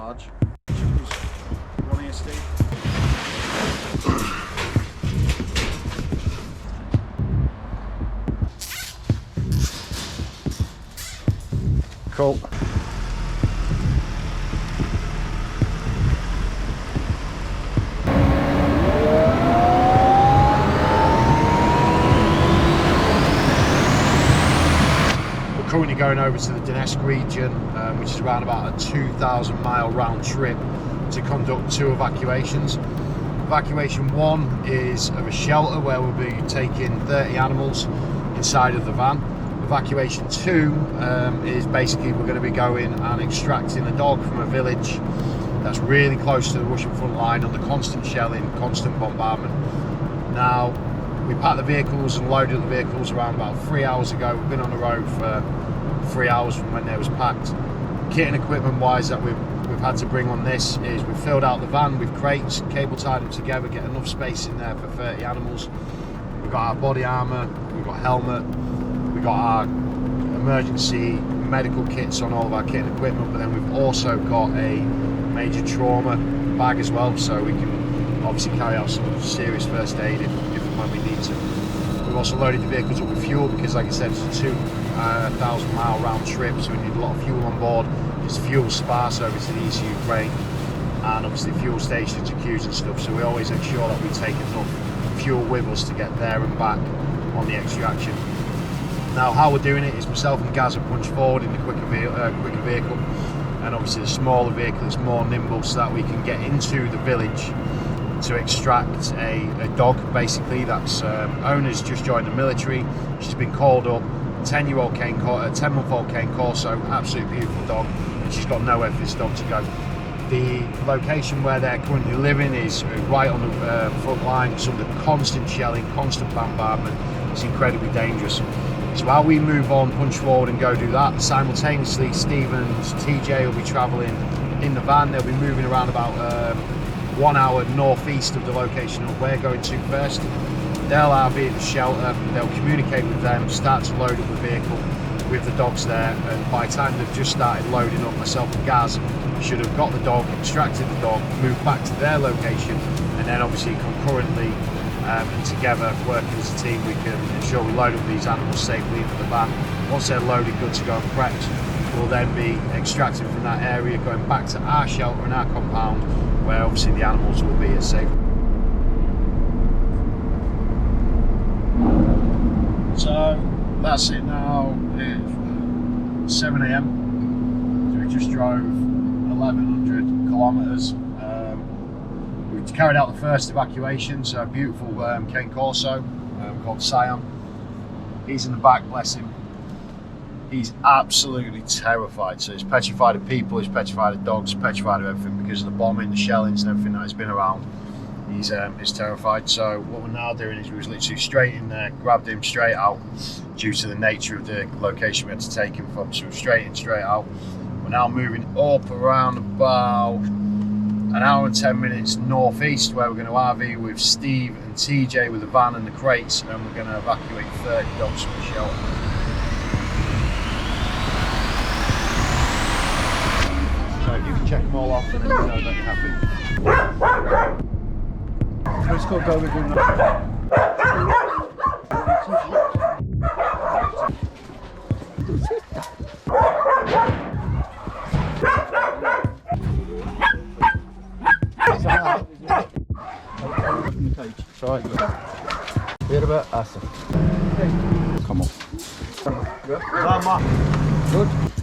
large. One here, Steve. Cool. Currently going over to the Donetsk region, which is around about a 2,000 mile round trip to conduct 2 evacuations. Evacuation 1 is of a shelter where we'll be taking 30 animals inside of the van. Evacuation 2 is basically we're going to be going and extracting a dog from a village that's really close to the Russian front line under constant shelling, constant bombardment. Now, we packed the vehicles and loaded the vehicles around about 3 hours ago. We've been on the road for 3 hours from when they was packed. Kit and equipment wise that we've had to bring on this is we've filled out the van with crates, cable tied them together, get enough space in there for 30 animals. We've got our body armour, we've got helmet, we've got our emergency medical kits on all of our kit and equipment, but then we've also got a major trauma bag as well, so we can obviously carry out some serious first aid if and when we need to. We've also loaded the vehicles up with fuel because, like I said, it's a 2,000 mile round trip, so we need a lot of fuel on board. It's fuel sparse over to the east Ukraine, and obviously fuel stations and queues and stuff, so we always ensure that we take enough fuel with us to get there and back on the extraction. Now, how we're doing it is myself and Gaz are punched forward in the quicker vehicle, and obviously the smaller vehicle is more nimble so that we can get into the village to extract a dog, basically. That's owner's just joined the military. She's been called up. 10-year-old Cane Corso, 10-month-old Cane Corso, absolutely beautiful dog, and she's got nowhere for this dog to go. The location where they're currently living is right on the front line, it's under constant shelling, constant bombardment. It's incredibly dangerous. So while we move on, punch forward and go do that, simultaneously Steve and TJ will be travelling in the van. They'll be moving around about 1 hour northeast of the location that we're going to first. They'll RV at the shelter, they'll communicate with them, start to load up the vehicle with the dogs there, and by the time they've just started loading up, myself and Gaz should have got the dog, extracted the dog, moved back to their location, and then obviously concurrently and together, working as a team, we can ensure we load up these animals safely into the van. Once they're loaded, good to go and prepped, we'll then be extracted from that area, going back to our shelter and our compound, where obviously the animals will be as safe. So that's it now, it's 7 AM, so we just drove 1,100 kilometres. We've carried out the first evacuation, so a beautiful Cane Corso called S.T.A.R. He's in the back, bless him. He's absolutely terrified, so he's petrified of people, he's petrified of dogs, petrified of everything because of the bombing, the shellings and everything that has been around. He's terrified. So what we're now doing is we was literally straight in there, grabbed him straight out due to the nature of the location we had to take him from, so we're straight in, straight out. We're now moving up around about an hour and 10 minutes northeast, where we're going to RV with Steve and TJ with the van and the crates, and we're going to evacuate 30 dogs from the shelter. So you can check them all off and then you know that you're happy. Let's go with him now. Right, good. Here a bit, Asa. Come on. Good. Good.